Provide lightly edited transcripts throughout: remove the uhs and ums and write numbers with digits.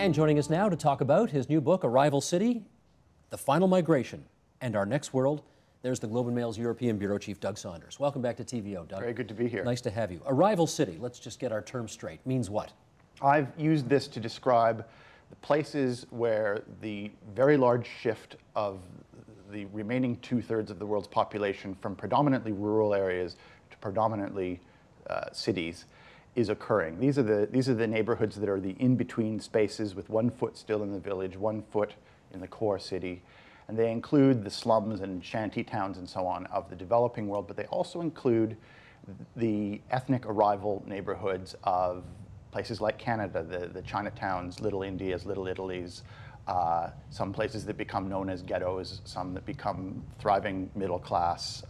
And joining us now to talk about his new book, Arrival City, The Final Migration, and Our Next World, there's the Globe and Mail's European Bureau Chief, Doug Saunders. Welcome back to TVO, Doug. Very good to be here. Nice to have you. Arrival City, let's just get our terms straight, means what? I've used this to describe the places where the very large shift of the remaining two-thirds of the world's population from predominantly rural areas to predominantly cities is occurring. These are the neighborhoods that are the in-between spaces with 1 foot still in the village, 1 foot in the core city. And they include the slums and shanty towns and so on of the developing world, but they also include the ethnic arrival neighborhoods of places like Canada, the Chinatowns, Little Indias, Little Italies, some places that become known as ghettos, some that become thriving middle-class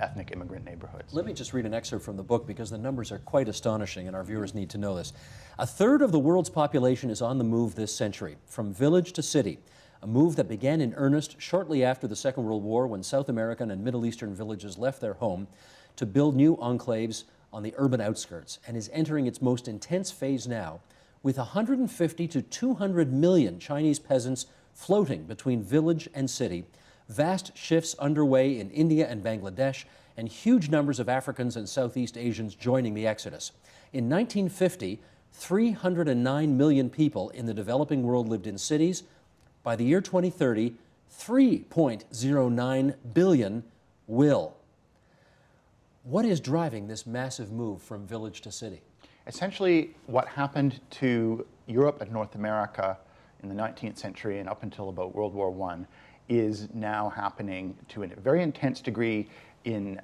ethnic immigrant neighborhoods. Let me just read an excerpt from the book because the numbers are quite astonishing and our viewers need to know this. A third of the world's population is on the move this century, from village to city, a move that began in earnest shortly after the Second World War when South American and Middle Eastern villages left their home to build new enclaves on the urban outskirts and is entering its most intense phase now, with 150 to 200 million Chinese peasants floating between village and city, vast shifts underway in India and Bangladesh, and huge numbers of Africans and Southeast Asians joining the exodus. In 1950, 309 million people in the developing world lived in cities. By the year 2030, 3.09 billion will. What is driving this massive move from village to city? Essentially, what happened to Europe and North America in the 19th century and up until about World War I is now happening to a very intense degree in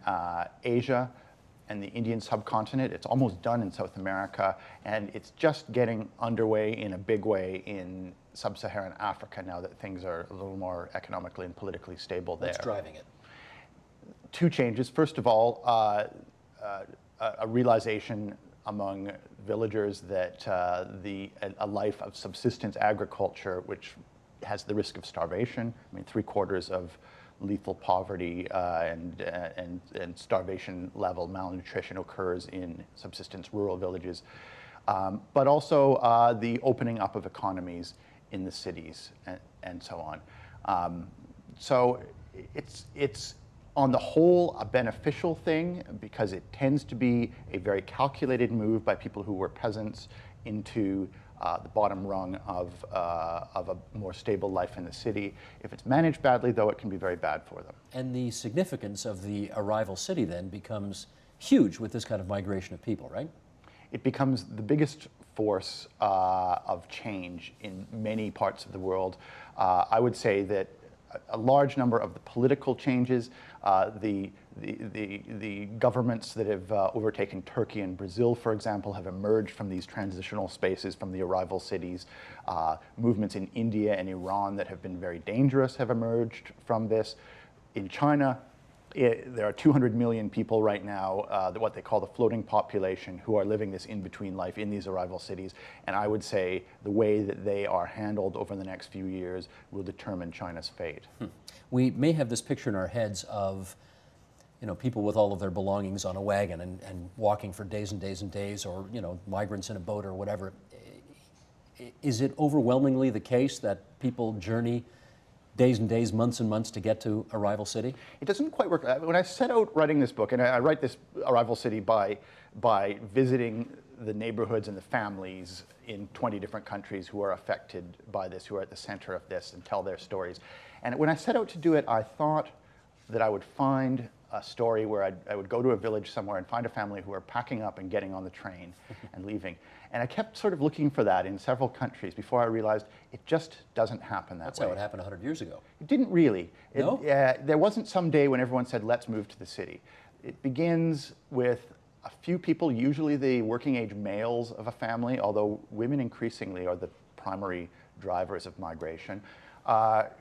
Asia and the Indian subcontinent. It's almost done in South America, and it's just getting underway in a big way in sub-Saharan Africa now that things are a little more economically and politically stable there. What's driving it? Two changes. First of all, a realization among villagers that a life of subsistence agriculture, which has the risk of starvation. I mean, 3/4 of lethal poverty and starvation level malnutrition occurs in subsistence rural villages, but also the opening up of economies in the cities and so on. So it's on the whole a beneficial thing because it tends to be a very calculated move by people who were peasants into the bottom rung of a more stable life in the city. If it's managed badly, though, it can be very bad for them. And the significance of the arrival city then becomes huge with this kind of migration of people, right? It becomes the biggest force of change in many parts of the world. I would say that a large number of the political changes, the governments that have overtaken Turkey and Brazil, for example, have emerged from these transitional spaces, from the arrival cities. Movements in India and Iran that have been very dangerous have emerged from this. In China, there are 200 million people right now, what they call the floating population, who are living this in-between life in these arrival cities. And I would say the way that they are handled over the next few years will determine China's fate. We may have this picture in our heads of people with all of their belongings on a wagon and walking for days and days and days, or migrants in a boat or whatever. Is it overwhelmingly the case that people journey days and days, months and months to get to Arrival City? It doesn't quite work. When I set out writing this book, and I write this Arrival City by visiting the neighborhoods and the families in 20 different countries who are affected by this, who are at the center of this and tell their stories. And when I set out to do it, I thought that I would find a story where I would go to a village somewhere and find a family who are packing up and getting on the train and leaving. And I kept sort of looking for that in several countries before I realized it just doesn't happen that way. That's how it happened 100 years ago. It didn't really. No? There wasn't some day when everyone said, let's move to the city. It begins with a few people, usually the working age males of a family, although women increasingly are the primary drivers of migration,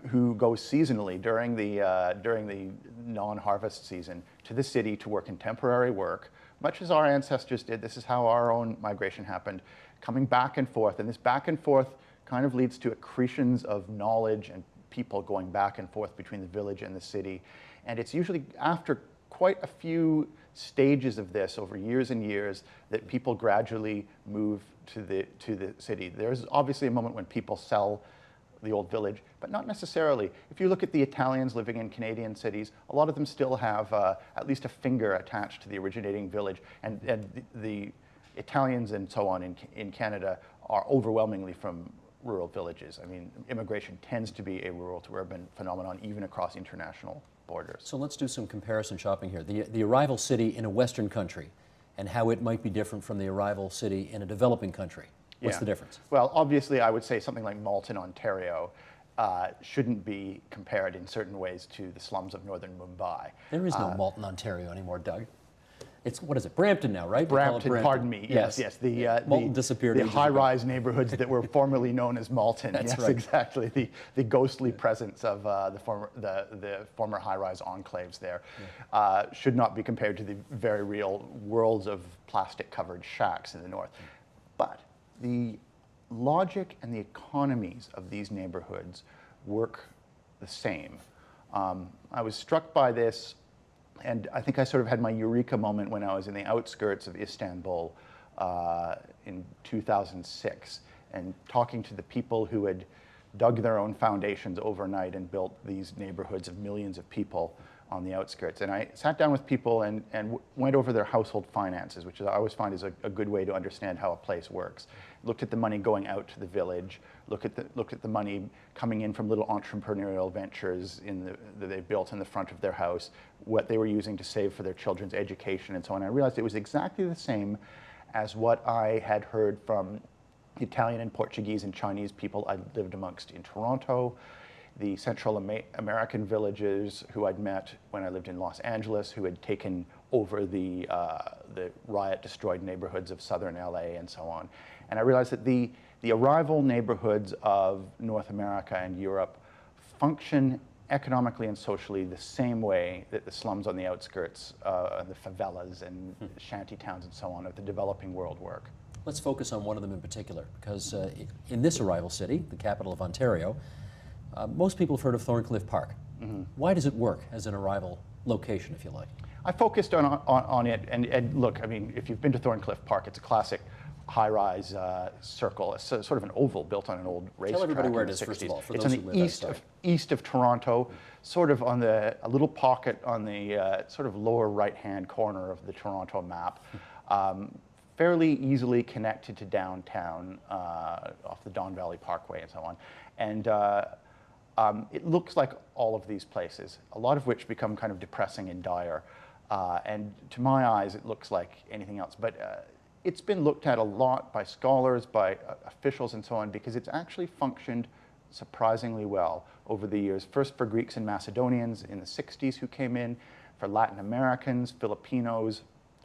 who go seasonally during the non-harvest season to the city to work in temporary work, much as our ancestors did. This is how our own migration happened, coming back and forth. And this back and forth kind of leads to accretions of knowledge and people going back and forth between the village and the city. And it's usually after quite a few stages of this over years and years that people gradually move to the city. There's obviously a moment when people sell the old village, but not necessarily. If you look at the Italians living in Canadian cities, a lot of them still have at least a finger attached to the originating village, and the Italians and so on in Canada are overwhelmingly from rural villages. I mean, immigration tends to be a rural to urban phenomenon, even across international borders. So let's do some comparison shopping here. The arrival city in a Western country and how it might be different from the arrival city in a developing country. What's the difference? Well, obviously, I would say something like Malton, Ontario, shouldn't be compared in certain ways to the slums of northern Mumbai. There is no Malton, Ontario anymore, Doug. It's, what is it, Brampton now, right? Brampton, pardon me. Yes. Malton disappeared. The high-rise neighborhoods that were formerly known as Malton. That's yes, right. Exactly. The ghostly presence of the former high-rise enclaves there should not be compared to the very real worlds of plastic-covered shacks in the north. But the logic and the economies of these neighborhoods work the same. I was struck by this, and I think I sort of had my eureka moment when I was in the outskirts of Istanbul in 2006, and talking to the people who had dug their own foundations overnight and built these neighborhoods of millions of people on the outskirts. And I sat down with people and went over their household finances, which I always find is a good way to understand how a place works. Looked at the money going out to the village, looked at the money coming in from little entrepreneurial ventures that they built in the front of their house, what they were using to save for their children's education and so on. I realized it was exactly the same as what I had heard from Italian and Portuguese and Chinese people I lived amongst in Toronto, the Central American villagers who I'd met when I lived in Los Angeles, who had taken over the riot-destroyed neighborhoods of southern LA and so on. And I realized that the arrival neighborhoods of North America and Europe function economically and socially the same way that the slums on the outskirts, the favelas and shanty towns and so on of the developing world work. Let's focus on one of them in particular, because in this arrival city, the capital of Ontario, most people have heard of Thorncliffe Park. Mm-hmm. Why does it work as an arrival location, if you like? I focused on it, and look, I mean, if you've been to Thorncliffe Park, it's a classic high-rise circle. It's sort of an oval built on an old racetrack. Tell everybody where it in is, the 60s. first of all, for it's those on who the live outside. east of Toronto, sort of on a little pocket on the sort of lower right-hand corner of the Toronto map. Fairly easily connected to downtown off the Don Valley Parkway and so on. And it looks like all of these places, a lot of which become kind of depressing and dire. And to my eyes, it looks like anything else. But it's been looked at a lot by scholars, by officials and so on, because it's actually functioned surprisingly well over the years. First for Greeks and Macedonians in the 60s who came in, for Latin Americans, Filipinos.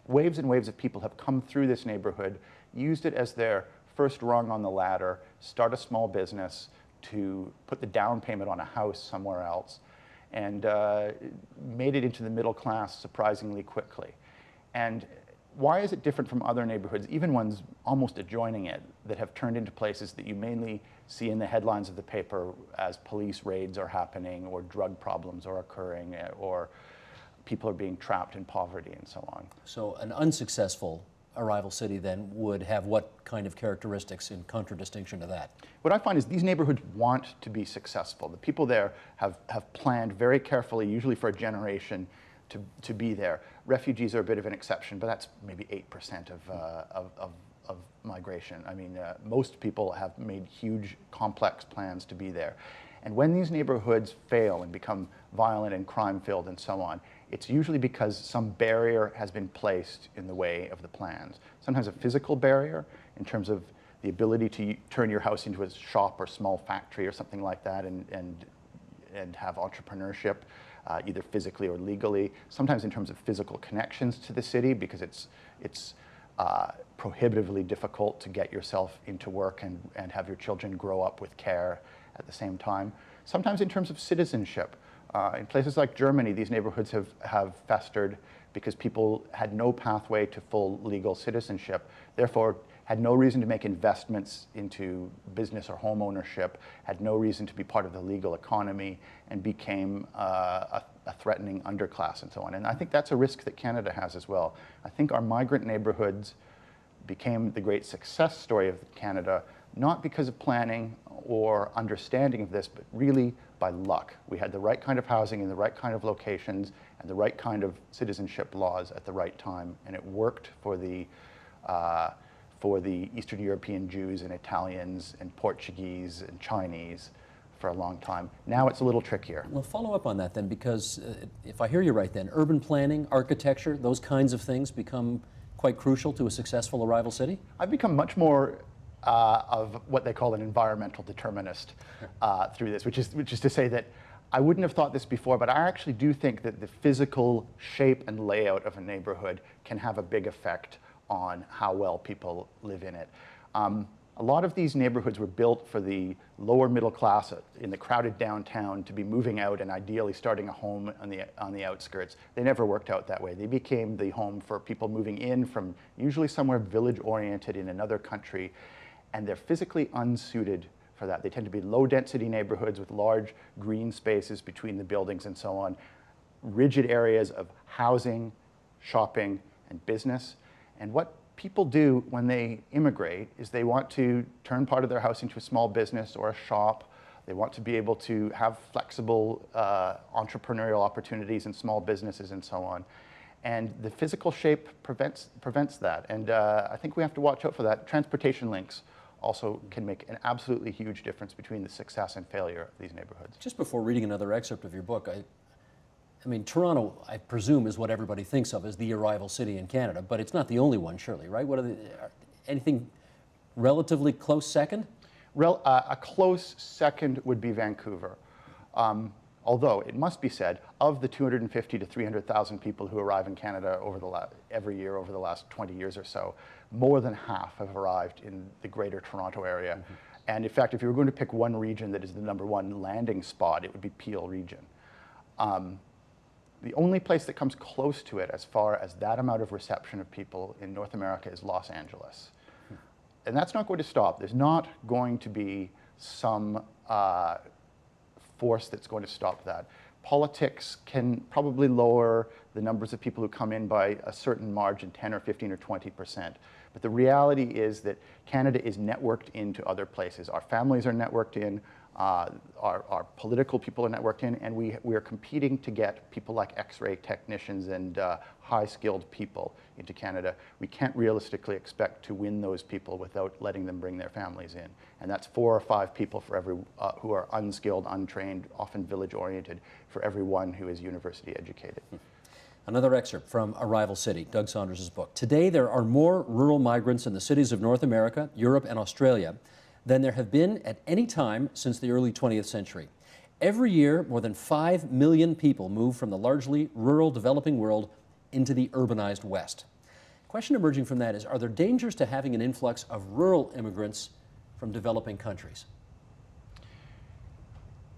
Waves and waves of people have come through this neighborhood, used it as their first rung on the ladder, start a small business, to put the down payment on a house somewhere else, and made it into the middle class surprisingly quickly. And why is it different from other neighborhoods, even ones almost adjoining it, that have turned into places that you mainly see in the headlines of the paper as police raids are happening, or drug problems are occurring, or people are being trapped in poverty and so on? So an unsuccessful arrival city then would have what kind of characteristics in contradistinction to that? What I find is these neighborhoods want to be successful. The people there have planned very carefully, usually for a generation, to be there. Refugees are a bit of an exception, but that's maybe 8% of migration. I mean, most people have made huge, complex plans to be there. And when these neighborhoods fail and become violent and crime-filled and so on, it's usually because some barrier has been placed in the way of the plans. Sometimes a physical barrier in terms of the ability to turn your house into a shop or small factory or something like that and have entrepreneurship, either physically or legally. Sometimes in terms of physical connections to the city, because it's prohibitively difficult to get yourself into work and have your children grow up with care at the same time. Sometimes in terms of citizenship. In places like Germany, these neighborhoods have festered because people had no pathway to full legal citizenship, therefore had no reason to make investments into business or home ownership, had no reason to be part of the legal economy, and became a a threatening underclass and so on. And I think that's a risk that Canada has as well. I think our migrant neighborhoods became the great success story of Canada, not because of planning or understanding of this, but really by luck. We had the right kind of housing in the right kind of locations and the right kind of citizenship laws at the right time, and it worked for the Eastern European Jews and Italians and Portuguese and Chinese for a long time. Now it's a little trickier. Well, follow up on that then, because if I hear you right then, urban planning, architecture, those kinds of things become quite crucial to a successful arrival city? I've become much more of what they call an environmental determinist through this, which is to say that I wouldn't have thought this before, but I actually do think that the physical shape and layout of a neighborhood can have a big effect on how well people live in it. A lot of these neighborhoods were built for the lower middle class in the crowded downtown to be moving out and ideally starting a home on the outskirts. They never worked out that way. They became the home for people moving in from usually somewhere village-oriented in another country, and they're physically unsuited for that. They tend to be low-density neighborhoods with large green spaces between the buildings and so on, rigid areas of housing, shopping, and business. And what people do when they immigrate is they want to turn part of their house into a small business or a shop. They want to be able to have flexible entrepreneurial opportunities in small businesses and so on. And the physical shape prevents that. And I think we have to watch out for that. Transportation links also can make an absolutely huge difference between the success and failure of these neighborhoods. Just before reading another excerpt of your book, I mean, Toronto, I presume, is what everybody thinks of as the arrival city in Canada, but it's not the only one, surely, right? Anything relatively close second? A close second would be Vancouver. Although, it must be said, of the 250 to 300,000 people who arrive in Canada every year over the last 20 years or so, more than half have arrived in the greater Toronto area. Mm-hmm. And in fact, if you were going to pick one region that is the #1 landing spot, it would be Peel region. The only place that comes close to it as far as that amount of reception of people in North America is Los Angeles. And that's not going to stop. There's not going to be some force that's going to stop that. Politics can probably lower the numbers of people who come in by a certain margin, 10 or 15 or 20%. But the reality is that Canada is networked into other places. Our families are networked in, our political people are networked in, and we are competing to get people like X-ray technicians and high-skilled people into Canada. We can't realistically expect to win those people without letting them bring their families in. And that's 4 or 5 people for every who are unskilled, untrained, often village-oriented, for every one who is university educated. Another excerpt from Arrival City, Doug Saunders' book. Today, there are more rural migrants in the cities of North America, Europe, and Australia than there have been at any time since the early 20th century. Every year, more than 5 million people move from the largely rural developing world into the urbanized West. Question emerging from that is, are there dangers to having an influx of rural immigrants from developing countries?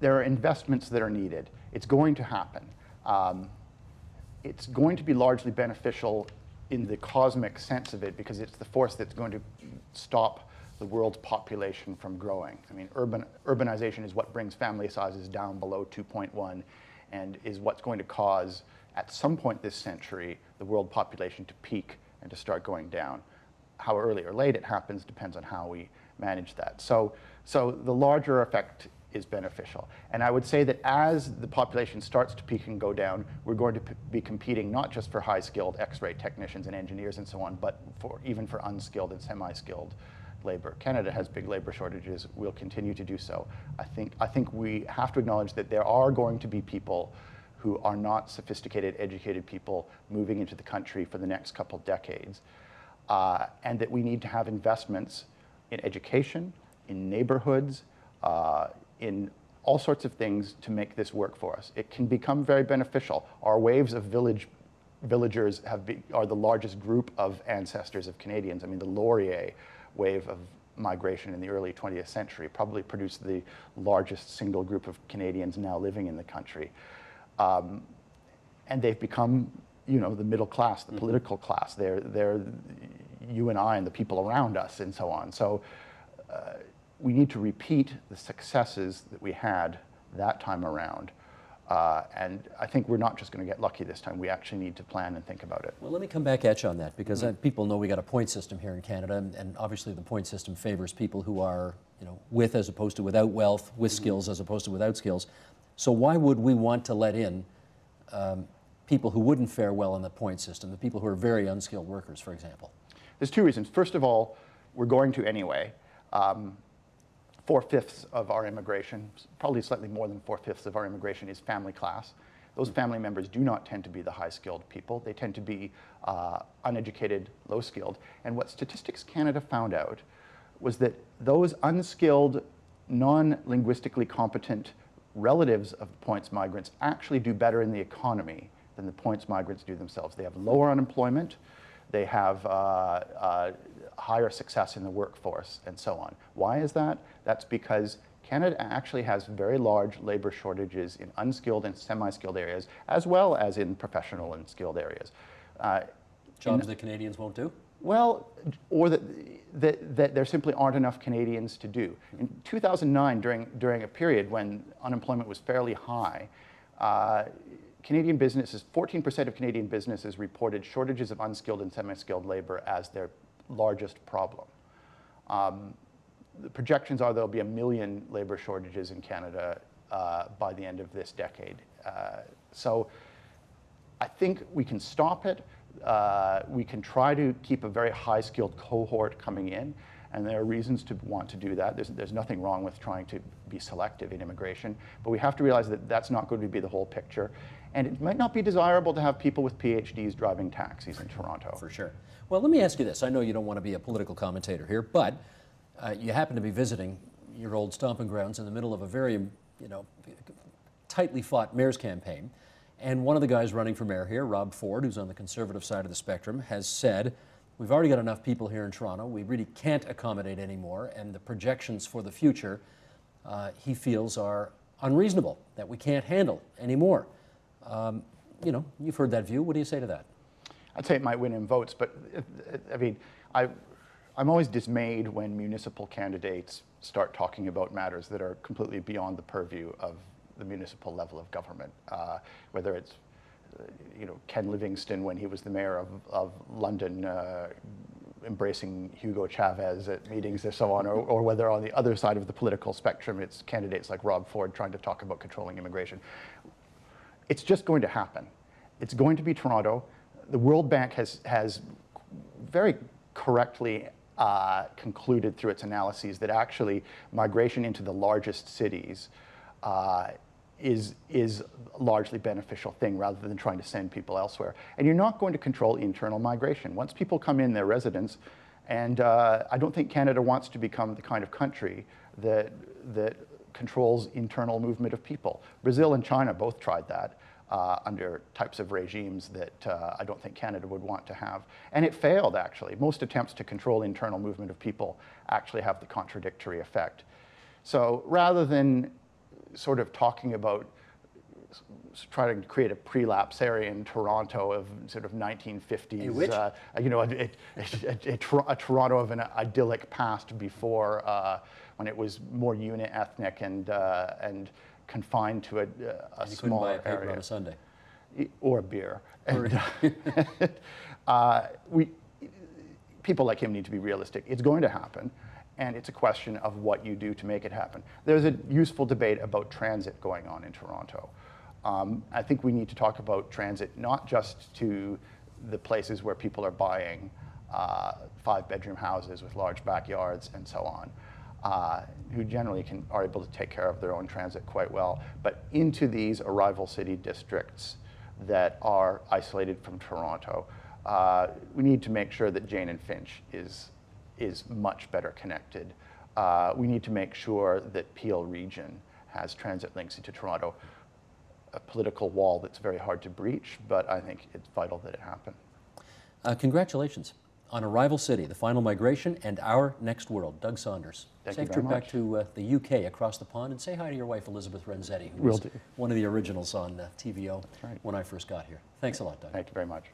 There are investments that are needed. It's going to happen. It's going to be largely beneficial in the cosmic sense of it because it's the force that's going to stop the world's population from growing. I mean, urbanization is what brings family sizes down below 2.1 and is what's going to cause, at some point this century, the world population to peak and to start going down. How early or late it happens depends on how we manage that. So the larger effect is beneficial. And I would say that as the population starts to peak and go down, we're going to be competing not just for high-skilled X-ray technicians and engineers and so on, but even for unskilled and semi-skilled labor. Canada has big labor shortages. We'll continue to do so. I think we have to acknowledge that there are going to be people who are not sophisticated, educated people moving into the country for the next couple decades, and that we need to have investments in education, in neighborhoods, in all sorts of things to make this work for us. It can become very beneficial. Our waves of villagers are the largest group of ancestors of Canadians. I mean, the Laurier wave of migration in the early 20th century probably produced the largest single group of Canadians now living in the country. And they've become, the middle class, the political class. They're you and I and the people around us and so on. So we need to repeat the successes that we had that time around And I think we're not just going to get lucky this time. We actually need to plan and think about it. Well, let me come back at you on that, because people know we got a point system here in Canada, and obviously the point system favors people who are, with as opposed to without wealth, with skills as opposed to without skills. So why would we want to let in people who wouldn't fare well in the point system, the people who are very unskilled workers, for example? There's two reasons. First of all, we're going to anyway. 4/5 of our immigration, probably slightly more than 4/5 of our immigration, is family class. Those family members do not tend to be the high-skilled people. They tend to be uneducated, low-skilled. And what Statistics Canada found out was that those unskilled, non-linguistically competent relatives of points migrants actually do better in the economy than the points migrants do themselves. They have lower unemployment, they have higher success in the workforce, and so on. Why is that? That's because Canada actually has very large labor shortages in unskilled and semi-skilled areas, as well as in professional and skilled areas. Jobs that Canadians won't do? Well, or that there simply aren't enough Canadians to do. In 2009, during a period when unemployment was fairly high, Canadian businesses, 14% of Canadian businesses reported shortages of unskilled and semi-skilled labor as their largest problem. The projections are there'll be 1 million labor shortages in Canada by the end of this decade. So I think we can stop it. We can try to keep a very high-skilled cohort coming in, and there are reasons to want to do that. There's nothing wrong with trying to be selective in immigration, but we have to realize that that's not going to be the whole picture. And it might not be desirable to have people with PhDs driving taxis in Toronto. For sure. Well, let me ask you this. I know you don't want to be a political commentator here, but you happen to be visiting your old stomping grounds in the middle of a very, tightly fought mayor's campaign. And one of the guys running for mayor here, Rob Ford, who's on the conservative side of the spectrum, has said, we've already got enough people here in Toronto. We really can't accommodate anymore. And the projections for the future, he feels, are unreasonable, that we can't handle anymore. You've heard that view. What do you say to that? I'd say it might win in votes, but I'm always dismayed when municipal candidates start talking about matters that are completely beyond the purview of the municipal level of government, whether it's Ken Livingston when he was the mayor of London embracing Hugo Chavez at meetings and so on, or whether on the other side of the political spectrum it's candidates like Rob Ford trying to talk about controlling immigration. It's just going to happen. It's going to be Toronto. The World Bank has very correctly concluded through its analyses that actually migration into the largest cities is a largely beneficial thing rather than trying to send people elsewhere. And you're not going to control internal migration. Once people come in, they're residents, and I don't think Canada wants to become the kind of country that controls internal movement of people. Brazil and China both tried that under types of regimes that I don't think Canada would want to have. And it failed, actually. Most attempts to control internal movement of people actually have the contradictory effect. So rather than sort of talking about trying to create a prelapsarian Toronto of sort of 1950s, a Toronto of an idyllic past before when it was more unit-ethnic and confined to a smaller area. On a Sunday. Or a beer. And, people like him need to be realistic. It's going to happen, and it's a question of what you do to make it happen. There's a useful debate about transit going on in Toronto. I think we need to talk about transit not just to the places where people are buying 5-bedroom houses with large backyards and so on, who generally are able to take care of their own transit quite well, but into these arrival city districts that are isolated from Toronto. We need to make sure that Jane and Finch is much better connected. We need to make sure that Peel Region has transit links into Toronto, a political wall that's very hard to breach, but I think it's vital that it happen. Congratulations on Arrival City, the final migration, and our next world. Doug Saunders. Thank you Safe very trip back much. to the UK across the pond, and say hi to your wife Elizabeth Renzetti, who was one of the originals on TVO when I first got here. Thanks a lot, Doug. Thank you very much.